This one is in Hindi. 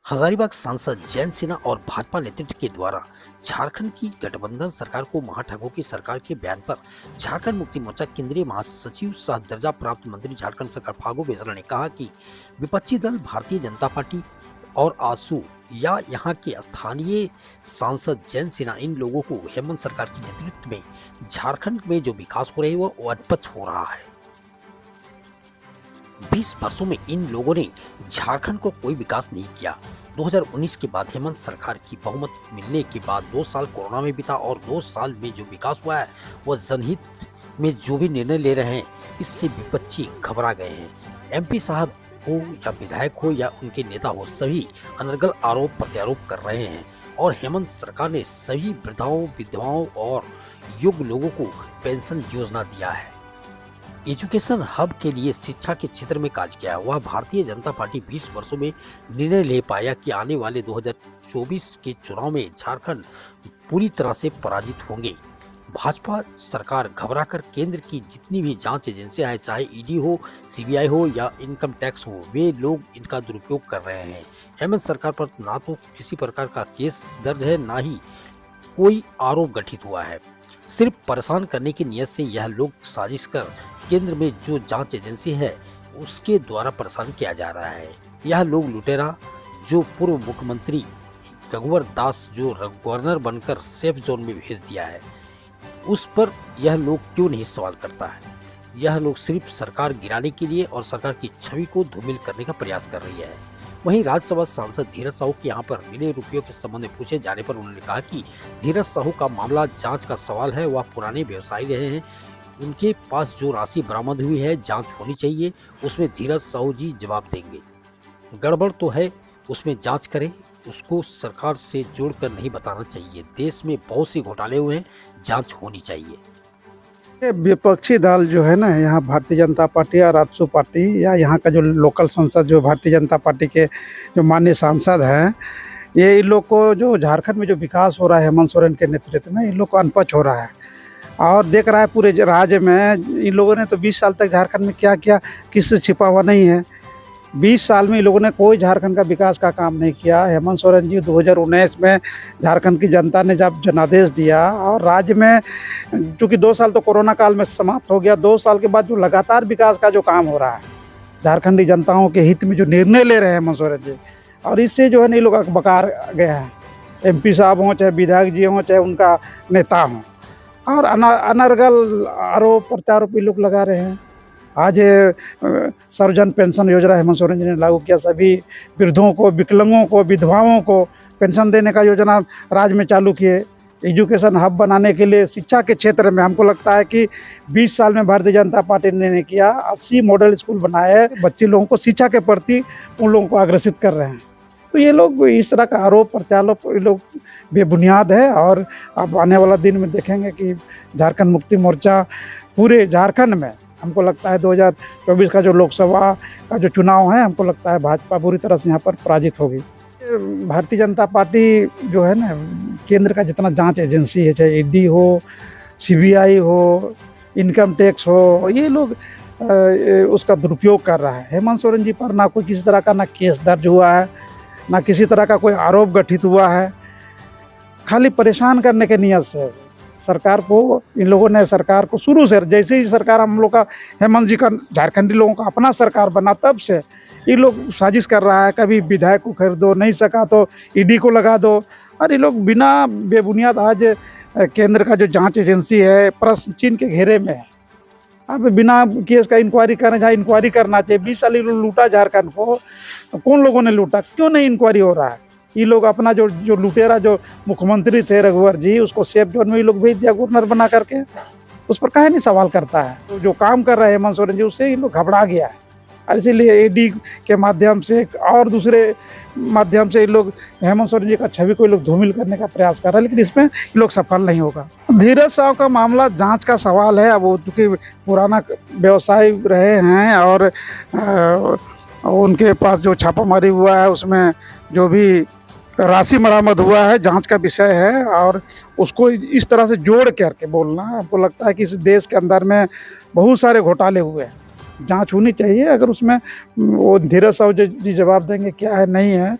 हजारीबाग सांसद जयंत सिन्हा और भाजपा नेतृत्व के द्वारा झारखंड की गठबंधन सरकार को महाठगों की सरकार के बयान पर झारखंड मुक्ति मोर्चा केंद्रीय महासचिव सह दर्जा प्राप्त मंत्री झारखंड सरकार फागू बेसरा ने कहा कि विपक्षी दल भारतीय जनता पार्टी और आसू या यहाँ के स्थानीय सांसद जयंत सिन्हा इन लोगों को हेमंत सरकार के नेतृत्व में झारखंड में जो विकास हो रहे वो अनपच हो रहा है। 20 वर्षों में इन लोगों ने झारखंड को कोई विकास नहीं किया। 2019 के बाद हेमंत सरकार की बहुमत मिलने के बाद 2 साल कोरोना में बीता और 2 साल में जो विकास हुआ है वह जनहित में जो भी निर्णय ले रहे हैं इससे विपक्षी घबरा गए हैं। एमपी साहब हो या विधायक हो या उनके नेता हो, सभी अनर्गल आरोप प्रत्यारोप कर रहे हैं और हेमंत सरकार ने सभी वृद्धाओं विधवाओं और युग लोगों को पेंशन योजना दिया है। एजुकेशन हब के लिए शिक्षा के क्षेत्र में कार्य किया। वह भारतीय जनता पार्टी 20 वर्षों में निर्णय ले पाया कि आने वाले 2024 के चुनाव में झारखंड पूरी तरह से पराजित होंगे। भाजपा सरकार घबराकर केंद्र की जितनी भी जांच एजेंसियां हैं, चाहे ईडी हो, सीबीआई हो या इनकम टैक्स हो, वे लोग इनका दुरुपयोग कर रहे हैं। हेमंत सरकार पर ना तो किसी प्रकार का केस दर्ज है, ना ही कोई आरोप गठित हुआ है। सिर्फ परेशान करने की नीयत से यह लोग साजिश कर केंद्र में जो जांच एजेंसी है उसके द्वारा परेशान किया जा रहा है। यह लोग लुटेरा जो पूर्व मुख्यमंत्री रघुवर दास जो गवर्नर बनकर सेफ जोन में भेज दिया है, उस पर यह लोग क्यों नहीं सवाल करता है। यह लोग सिर्फ सरकार गिराने के लिए और सरकार की छवि को धूमिल करने का प्रयास कर रही है। वहीं राज्यसभा सांसद धीरज साहू के यहाँ पर मिले रुपयों के संबंध में पूछे जाने पर उन्होंने कहा कि धीरज साहू का मामला जांच का सवाल है। वह पुराने व्यवसायी रहे हैं, उनके पास जो राशि बरामद हुई है जांच होनी चाहिए, उसमें धीरज साहू जी जवाब देंगे। गड़बड़ तो है, उसमें जांच करें, उसको सरकार से जोड़कर नहीं बताना चाहिए। देश में बहुत से घोटाले हुए हैं, जांच होनी चाहिए। ये विपक्षी दल जो है ना, यहाँ भारतीय जनता पार्टी और आजसू पार्टी या यहाँ का जो लोकल सांसद जो भारतीय जनता पार्टी के जो माननीय सांसद हैं, ये इन लोग को जो झारखंड में जो विकास हो रहा है हेमंत सोरेन के नेतृत्व में, इन लोग को अनपच हो रहा है। और देख रहा है पूरे राज्य में इन लोगों ने तो 20 साल तक झारखंड में क्या किया, किससे छिपा हुआ नहीं है। 20 साल में इन लोगों ने कोई झारखंड का विकास का काम नहीं किया। हेमंत सोरेन जी 2019 में झारखंड की जनता ने जब जनादेश दिया और राज्य में चूँकि 2 साल तो कोरोना काल में समाप्त हो गया, 2 साल के बाद जो लगातार विकास का जो काम हो रहा है, झारखंडी जनताओं के हित में जो निर्णय ले रहे हैं हेमंत सोरेन जी, और इससे जो है ना ये लोग अकबकार गए हैं। एमपी साहब हों, चाहे विधायक जी हों, चाहे उनका नेता हों, और अनर्गल आरोप प्रत्यारोप ये लोग लगा रहे हैं। आज सर्वजन पेंशन योजना हेमंत सोरेन जी ने लागू किया। सभी वृद्धों को, विकलांगों को, विधवाओं को पेंशन देने का योजना राज्य में चालू किए। एजुकेशन हब बनाने के लिए शिक्षा के क्षेत्र में हमको लगता है कि 20 साल में भारतीय जनता पार्टी ने किया। 80 मॉडल स्कूल बनाए, बच्चे लोगों को शिक्षा के प्रति उन लोगों को अग्रसित कर रहे हैं। तो ये लोग इस तरह का आरोप प्रत्यारोप ये लोग बेबुनियाद है। और अब आने वाला दिन में देखेंगे कि झारखंड मुक्ति मोर्चा पूरे झारखंड में, हमको लगता है 2024 का जो लोकसभा का जो चुनाव है, हमको लगता है भाजपा पूरी तरह से यहाँ पर पराजित होगी। भारतीय जनता पार्टी जो है ना, केंद्र का जितना जांच एजेंसी है, चाहे ईडी हो, सीबीआई हो, इनकम टैक्स हो, ये लोग उसका दुरुपयोग कर रहा है। हेमंत सोरेन जी पर ना कोई किसी तरह का ना केस दर्ज हुआ है, ना किसी तरह का कोई आरोप गठित हुआ है। खाली परेशान करने के नियत से सरकार को, इन लोगों ने सरकार को शुरू से, जैसे ही सरकार हम लोग का हेमंत जी का झारखंडी लोगों का अपना सरकार बना, तब से ये लोग साजिश कर रहा है। कभी विधायक को खरीदो, नहीं सका तो ईडी को लगा दो। और ये लोग बिना बेबुनियाद आज केंद्र का जो जांच एजेंसी है प्रश्न चिन्ह के घेरे में है। अब बिना केस का इंक्वायरी करें, जहाँ इंक्वायरी करना चाहिए। 20 साल लूटा झारखंड को, कौन लोगों ने लूटा, क्यों नहीं इंक्वायरी हो रहा है। ये लोग अपना जो लुटेरा जो मुख्यमंत्री थे रघुवर जी, उसको सेफ जोन में ये लोग भेज दिया गवर्नर बना करके। उस पर काहे नहीं सवाल करता है। तो जो काम कर रहे हैं हेमंत सोरेन जी, उससे ये लोग घबरा गया है। और इसीलिए ईडी के माध्यम से और दूसरे माध्यम से ये लोग हेमंत सोरेन जी का छवि को ये लोग धूमिल करने का प्रयास कर रहे हैं, लेकिन इसमें ये लोग सफल नहीं होगा। धीरज साहू का मामला जांच का सवाल है। अब वो चूँकि पुराना व्यवसाय रहे हैं और उनके पास जो छापामारी हुआ है उसमें जो भी राशि बरामद हुआ है, जांच का विषय है। और उसको इस तरह से जोड़ करके बोलना, हमको लगता है कि इस देश के अंदर में बहुत सारे घोटाले हुए हैं, जांच होनी चाहिए। अगर उसमें वो धीरज साहू जी जवाब देंगे क्या है नहीं है।